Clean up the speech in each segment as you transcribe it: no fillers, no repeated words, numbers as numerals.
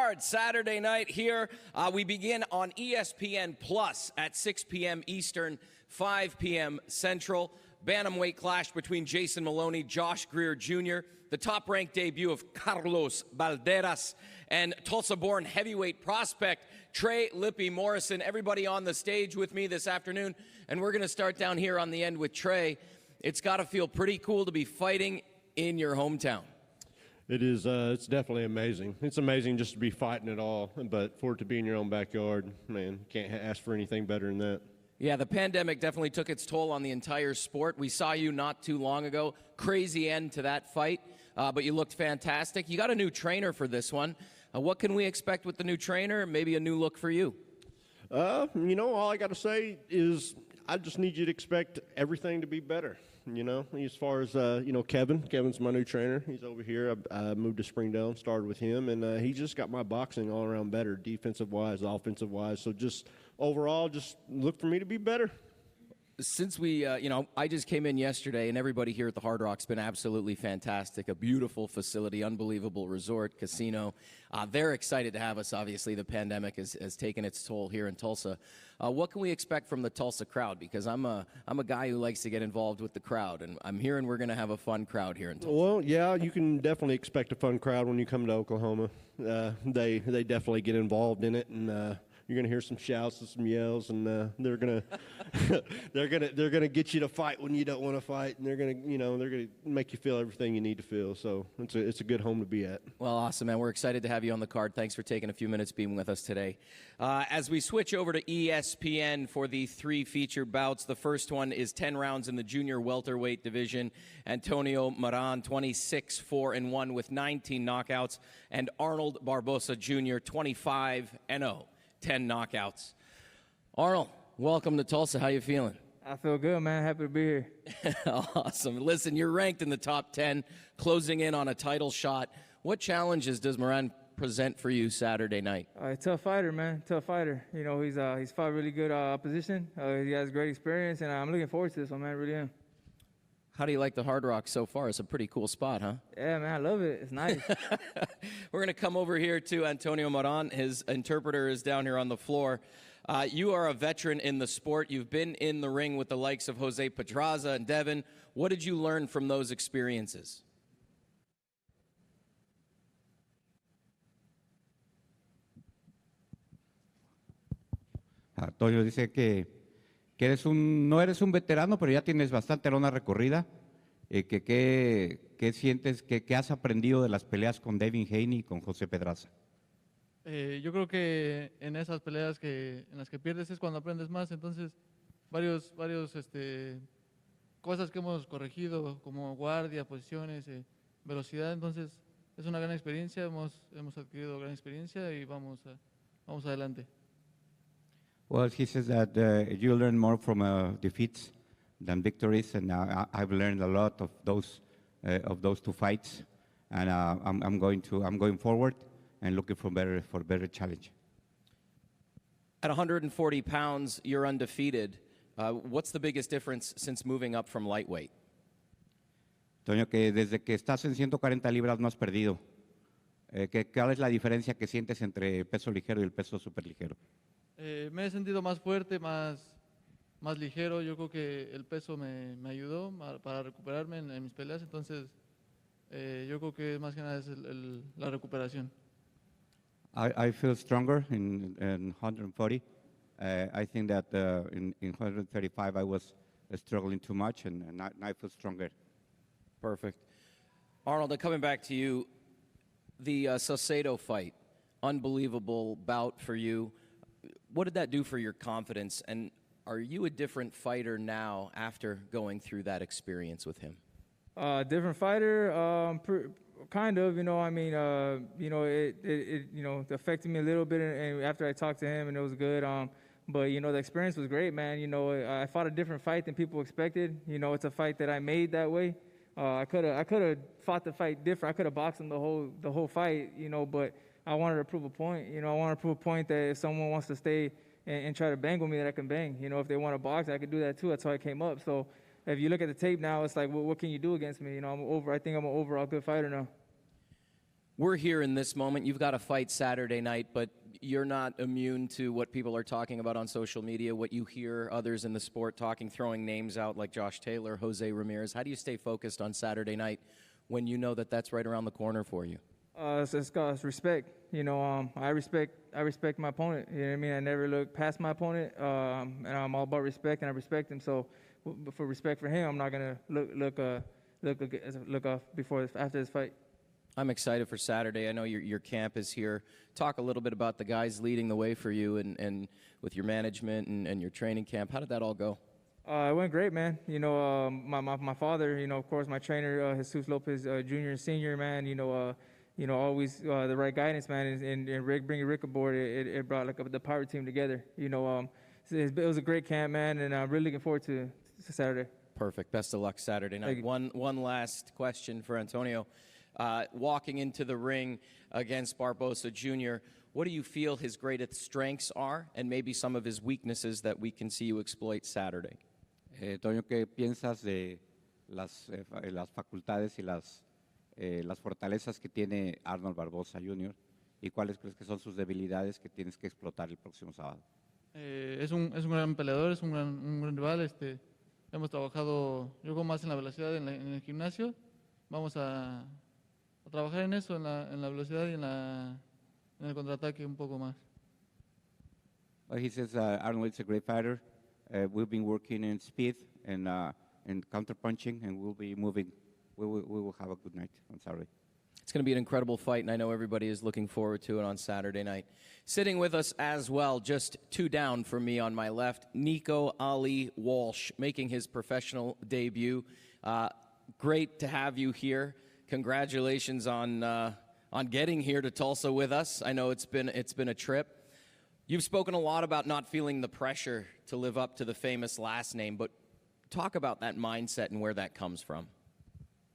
card Saturday night here. We begin on ESPN Plus at 6 p.m. Eastern, 5 p.m. Central. Bantamweight clash between Jason Moloney, Josh Greer Jr., the top-ranked debut of Carlos Balderas, and Tulsa-born heavyweight prospect Trey Lippy Morrison. Everybody on the stage with me this afternoon, and we're going to start down here on the end with Trey. It's got to feel pretty cool to be fighting in your hometown. It is. It's definitely amazing. It's amazing just to be fighting at all, but for it to be in your own backyard, man, can't ask for anything better than that. Yeah, the pandemic definitely took its toll on the entire sport. We saw you not too long ago. Crazy end to that fight, but you looked fantastic. You got a new trainer for this one. What can we expect with the new trainer? Maybe a new look for you? All I got to say is I just need you to expect everything to be better. As far as, Kevin's my new trainer. He's over here. I moved to Springdale and started with him, and he just got my boxing all around better, defensive-wise, offensive-wise. So just overall, just look for me to be better. Since we, I just came in yesterday, and everybody here at the Hard Rock's been absolutely fantastic. A beautiful facility, unbelievable resort, casino. They're excited to have us. Obviously, the pandemic has taken its toll here in Tulsa. What can we expect from the Tulsa crowd? Because I'm a guy who likes to get involved with the crowd, and I'm hearing we're going to have a fun crowd here in Tulsa. Well, yeah, you can definitely expect a fun crowd when you come to Oklahoma. They definitely get involved in it, and you're gonna hear some shouts and some yells, and they're gonna they're gonna get you to fight when you don't want to fight, and they're gonna make you feel everything you need to feel. So it's a good home to be at. Well, awesome, man. We're excited to have you on the card. Thanks for taking a few minutes being with us today. As we switch over to ESPN for the 3 featured bouts, the first one is 10 rounds in the junior welterweight division. Antonio Moran, 26-4-1 with 19 knockouts, and Arnold Barboza Jr., 25-0. 10 knockouts. Arnold, welcome to Tulsa. How you feeling? I feel good, man. Happy to be here. Awesome. Listen, you're ranked in the top 10, closing in on a title shot. What challenges does Moran present for you Saturday night? Tough fighter, man. Tough fighter. He's fought really good opposition. He has great experience, and I'm looking forward to this one, man. I really am. How do you like the Hard Rock so far? It's a pretty cool spot, huh? Yeah, man, I love it. It's nice. We're going to come over here to Antonio Moran. His interpreter is down here on the floor. You are a veteran in the sport. You've been in the ring with the likes of Jose Pedraza and Devin. What did you learn from those experiences? Antonio dice que no eres un veterano, pero ya tienes bastante lona recorrida. ¿Qué sientes, qué has aprendido de las peleas con Devin Haney y con José Pedraza? Yo creo que en esas peleas en las que pierdes es cuando aprendes más. Entonces, varios cosas que hemos corregido, como guardia, posiciones, velocidad. Entonces, es una gran experiencia. Hemos adquirido gran experiencia y vamos adelante. Well, he says that you learn more from defeats than victories, and I've learned a lot of those 2 fights, and I'm going forward and looking for better challenge. At 140 pounds, you're undefeated. What's the biggest difference since moving up from lightweight? Toño, que desde que estás en 140 libras no has perdido. ¿Cuál es la diferencia que sientes entre el peso ligero y el peso superligero? Me he sentido más fuerte, más ligero. Yo creo que el peso me ayudó para recuperarme en mis peleas. Entonces, yo creo que más que nada es la recuperación. I feel stronger in 140. I think that in 135 I was struggling too much, and I feel stronger. Perfect. Arnold, coming back to you, the Salcedo fight, unbelievable bout for you. What did that do for your confidence, and are you a different fighter now after going through that experience with him? Different fighter, kind of. It affected me a little bit, and after I talked to him, and it was good. But the experience was great, man. I fought a different fight than people expected. It's a fight that I made that way. I could have fought the fight different. I could have boxed him the whole fight, but I wanted to prove a point. I wanted to prove a point that if someone wants to stay and try to bang with me, that I can bang. If they want to box, I could do that too. That's how I came up. So if you look at the tape now, it's like, what can you do against me? I think I'm an overall good fighter now. We're here in this moment. You've got a fight Saturday night, but you're not immune to what people are talking about on social media, what you hear others in the sport talking, throwing names out like Josh Taylor, Jose Ramirez. How do you stay focused on Saturday night when you know that that's right around the corner for you? It's respect. You know, I respect my opponent. You know what I mean? I never look past my opponent, and I'm all about respect, and I respect him. So, for respect for him, I'm not gonna look off after this fight. I'm excited for Saturday. I know your camp is here. Talk a little bit about the guys leading the way for you and with your management and your training camp. How did that all go? It went great, man. You know, my father, you know, of course, my trainer, Jesus Lopez, Jr. and Senior, man, always the right guidance, man, and bringing Rick aboard, it brought like the power team together. You know, it was a great camp, man, and I'm really looking forward to Saturday. Perfect. Best of luck Saturday night. One last question for Antonio. Walking into the ring against Barboza Jr., what do you feel his greatest strengths are and maybe some of his weaknesses that we can see you exploit Saturday? Toño, ¿qué piensas de las facultades y las fortalezas que tiene Arnold Barboza Jr. y cuáles crees que son sus debilidades que tienes que explotar el próximo sábado? Es un gran peleador, es un gran rival. Hemos trabajado, yo creo, más en la velocidad en el gimnasio. Vamos a trabajar en eso, en la velocidad y en el contraataque un poco más. Well, he says Arnold is a great fighter. We've been working in speed and counter-punching, and we'll be moving. We will have a good night on Saturday. It's going to be an incredible fight, and I know everybody is looking forward to it on Saturday night. Sitting with us as well, just two down from me on my left, Nico Ali Walsh, making his professional debut. Great to have you here. Congratulations on getting here to Tulsa with us. I know it's been a trip. You've spoken a lot about not feeling the pressure to live up to the famous last name, but talk about that mindset and where that comes from.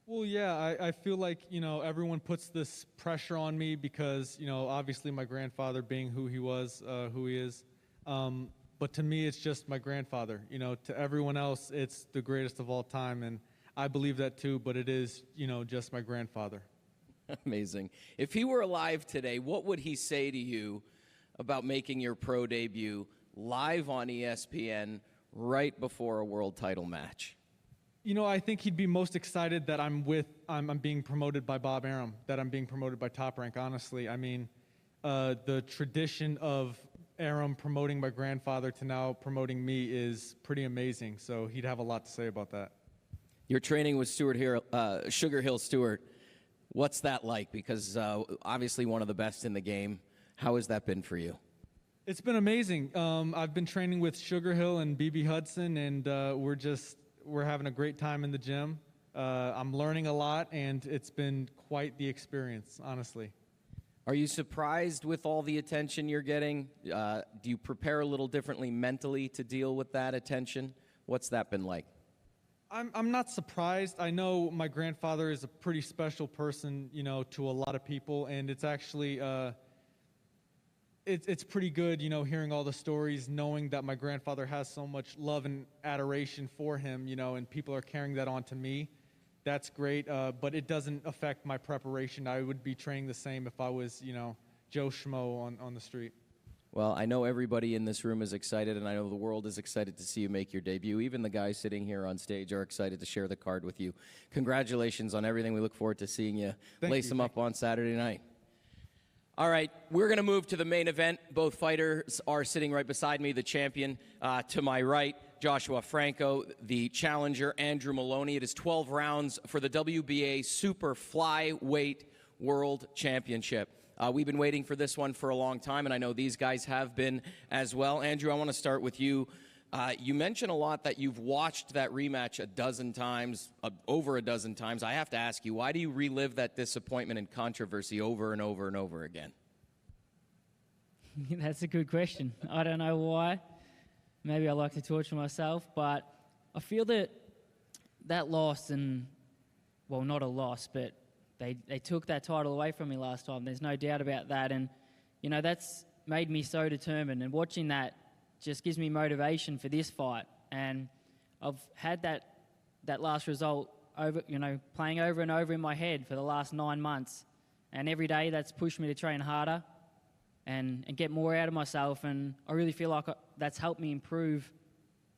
Well, yeah, I feel like, everyone puts this pressure on me because, obviously my grandfather being who he was, who he is. But to me, it's just my grandfather. To everyone else, it's the greatest of all time. And I believe that too, but it is, just my grandfather. Amazing. If he were alive today, what would he say to you about making your pro debut live on ESPN right before a world title match? I think he'd be most excited that I'm being promoted by Bob Arum, that I'm being promoted by Top Rank, honestly. I mean, the tradition of Arum promoting my grandfather to now promoting me is pretty amazing, so he'd have a lot to say about that. You're training with Sugar Hill Stewart. What's that like? Because obviously one of the best in the game. How has that been for you? It's been amazing. I've been training with Sugar Hill and BB Hudson, and we're having a great time in the gym. I'm learning a lot, and it's been quite the experience, honestly. Are you surprised with all the attention you're getting? Do you prepare a little differently mentally to deal with that attention? What's that been like? I'm not surprised. I know my grandfather is a pretty special person, to a lot of people, and it's actually it's pretty good, hearing all the stories, knowing that my grandfather has so much love and adoration for him, and people are carrying that on to me. That's great, but it doesn't affect my preparation. I would be training the same if I was, Joe Schmo on the street. Well, I know everybody in this room is excited, and I know the world is excited to see you make your debut. Even the guys sitting here on stage are excited to share the card with you. Congratulations on everything. We look forward to seeing you lace them up on Saturday night. All right, we're going to move to the main event. Both fighters are sitting right beside me. The champion to my right, Joshua Franco. The challenger, Andrew Moloney. It is 12 rounds for the WBA Super Flyweight World Championship. We've been waiting for this one for a long time, and I know these guys have been as well. Andrew, I want to start with you. You mentioned a lot that you've watched that rematch a dozen times, over a dozen times. I have to ask you, why do you relive that disappointment and controversy over and over and over again? That's a good question. I don't know why. Maybe I like to torture myself, but I feel that loss, and, well, not a loss, but they took that title away from me last time. There's no doubt about that, and, that's made me so determined, and watching that just gives me motivation for this fight. And I've had that last result over, playing over and over in my head for the last 9 months, And every day that's pushed me to train harder and get more out of myself. And I really feel like that's helped me improve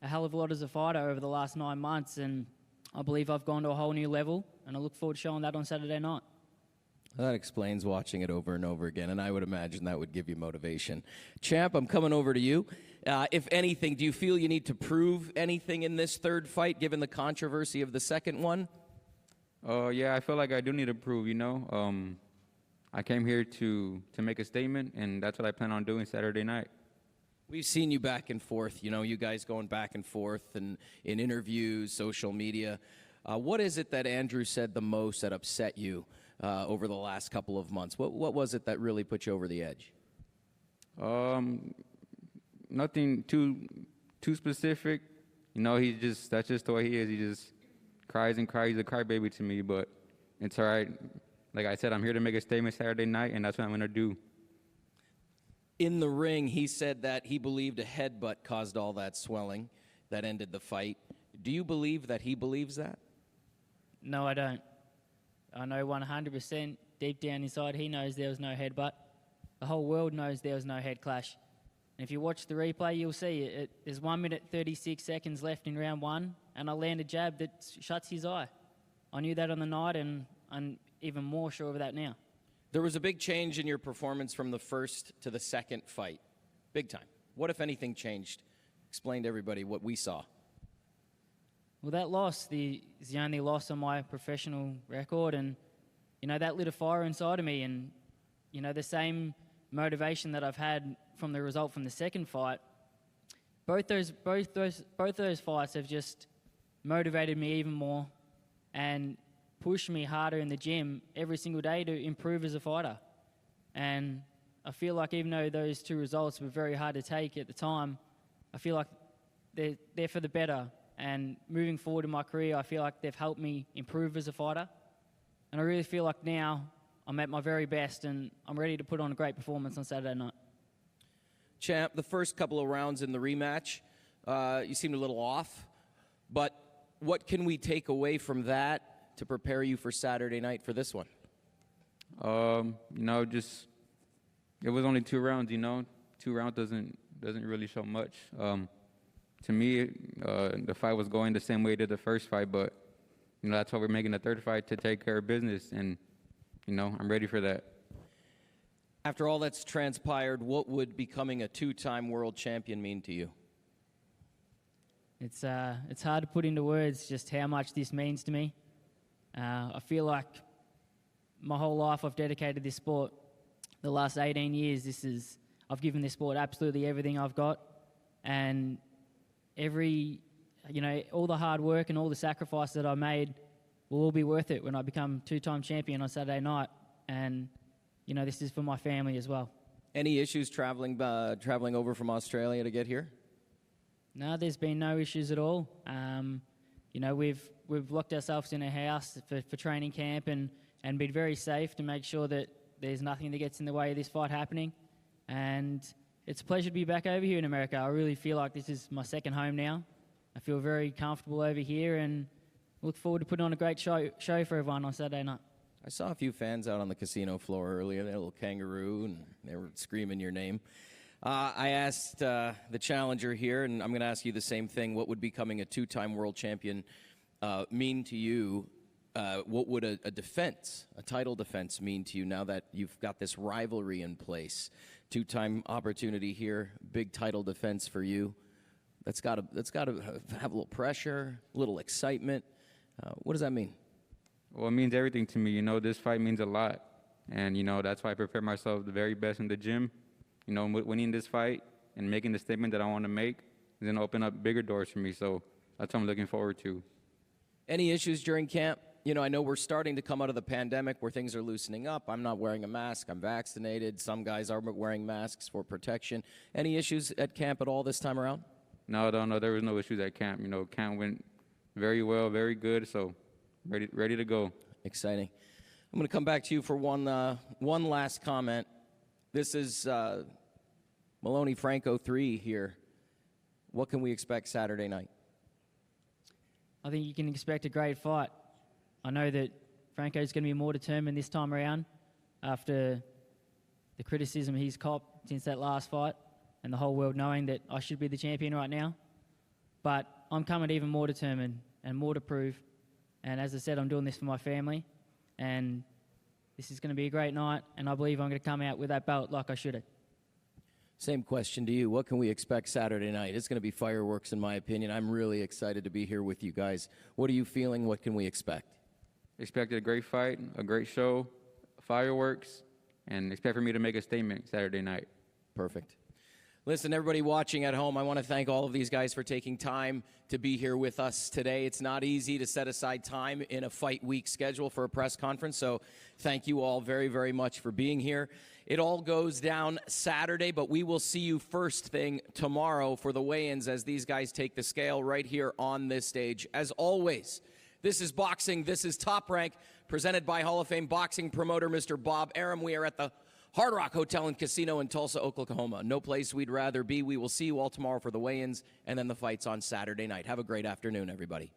a hell of a lot as a fighter over the last 9 months. And I believe I've gone to a whole new level, and I look forward to showing that on Saturday night. That explains watching it over and over again, and I would imagine that would give you motivation. Champ, I'm coming over to you. If anything, do you feel you need to prove anything in this third fight, given the controversy of the second one? Yeah, I feel like I do need to prove, you know. I came here to make a statement, and that's what I plan on doing Saturday night. We've seen you back and forth, you know, you guys going back and forth and in interviews, social media. What is it that Andrew said the most that upset you over the last couple of months? What was it that really put you over the edge? Nothing too specific. You know, that's just the way he is. He just cries and cries. He's a crybaby to me, but it's all right. Like I said, I'm here to make a statement Saturday night, and that's what I'm going to do. In the ring, he said that he believed a headbutt caused all that swelling that ended the fight. Do you believe that he believes that? No, I don't. I know 100% deep down inside he knows there was no headbutt. The whole world knows there was no head clash. And if you watch the replay, you'll see there's 1 minute 36 seconds left in round one, and I land a jab that shuts his eye. I knew that on the night, and I'm even more sure of that now. There was a big change in your performance from the first to the second fight. Big time. What, if anything, changed? Explain to everybody what we saw. Well, that loss is the only loss on my professional record, and, you know, that lit a fire inside of me, and, you know, the same motivation that I've had from the result from the second fight, both those fights have just motivated me even more and pushed me harder in the gym every single day to improve as a fighter. And I feel like even though those two results were very hard to take at the time, I feel like they're for the better. And moving forward in my career, I feel like they've helped me improve as a fighter. And I really feel like now I'm at my very best, and I'm ready to put on a great performance on Saturday night. Champ, the first couple of rounds in the rematch, you seemed a little off. But what can we take away from that to prepare you for Saturday night for this one? You know, just it was only 2 rounds. You know, 2 rounds doesn't really show much. To me, the fight was going the same way to the first fight, but you know that's why we're making the third fight, to take care of business, and you know I'm ready for that. After all that's transpired, what would becoming a 2-time world champion mean to you? It's hard to put into words just how much this means to me. I feel like my whole life I've dedicated this sport. The last 18 years, I've given this sport absolutely everything I've got, and all the hard work and all the sacrifice that I made will all be worth it when I become 2-time champion on Saturday night. And you know, this is for my family as well. Any issues traveling over from Australia to get here? No, there's been no issues at all. You know, we've locked ourselves in a house for training camp and been very safe to make sure that there's nothing that gets in the way of this fight happening. And it's a pleasure to be back over here in America. I really feel like this is my second home now. I feel very comfortable over here and look forward to putting on a great show for everyone on Saturday night. I saw a few fans out on the casino floor earlier. They had a little kangaroo, and they were screaming your name. I asked the challenger here, and I'm going to ask you the same thing. What would becoming a 2-time world champion mean to you? What would a title defense mean to you now that you've got this rivalry in place? 2-time opportunity here, big title defense for you. That's got to have a little pressure, a little excitement. What does that mean? Well, it means everything to me. You know, this fight means a lot. And, you know, that's why I prepare myself the very best in the gym. You know, winning this fight and making the statement that I want to make is going to open up bigger doors for me. So that's what I'm looking forward to. Any issues during camp? You know, I know we're starting to come out of the pandemic where things are loosening up. I'm not wearing a mask. I'm vaccinated. Some guys are wearing masks for protection. Any issues at camp at all this time around? No, there was no issues at camp. You know, camp went very well, very good. So ready to go. Exciting. I'm going to come back to you for one last comment. This is Moloney Franco 3 here. What can we expect Saturday night? I think you can expect a great fight. I know that Franco's going to be more determined this time around. after the criticism he's copped since that last fight and the whole world knowing that I should be the champion right now. But I'm coming even more determined and more to prove. And as I said, I'm doing this for my family. And this is going to be a great night. And I believe I'm going to come out with that belt like I should have. Same question to you. What can we expect Saturday night? It's going to be fireworks, in my opinion. I'm really excited to be here with you guys. What are you feeling? What can we expect? Expected a great fight, a great show, fireworks, and expect for me to make a statement Saturday night. Perfect. Listen, everybody watching at home, I want to thank all of these guys for taking time to be here with us today. It's not easy to set aside time in a fight week schedule for a press conference, so thank you all very, very much for being here. It all goes down Saturday, but we will see you first thing tomorrow for the weigh-ins as these guys take the scale right here on this stage. As always, this is Boxing, this is Top Rank, presented by Hall of Fame boxing promoter Mr. Bob Arum. We are at the Hard Rock Hotel and Casino in Tulsa, Oklahoma. No place we'd rather be. We will see you all tomorrow for the weigh-ins and then the fights on Saturday night. Have a great afternoon, everybody.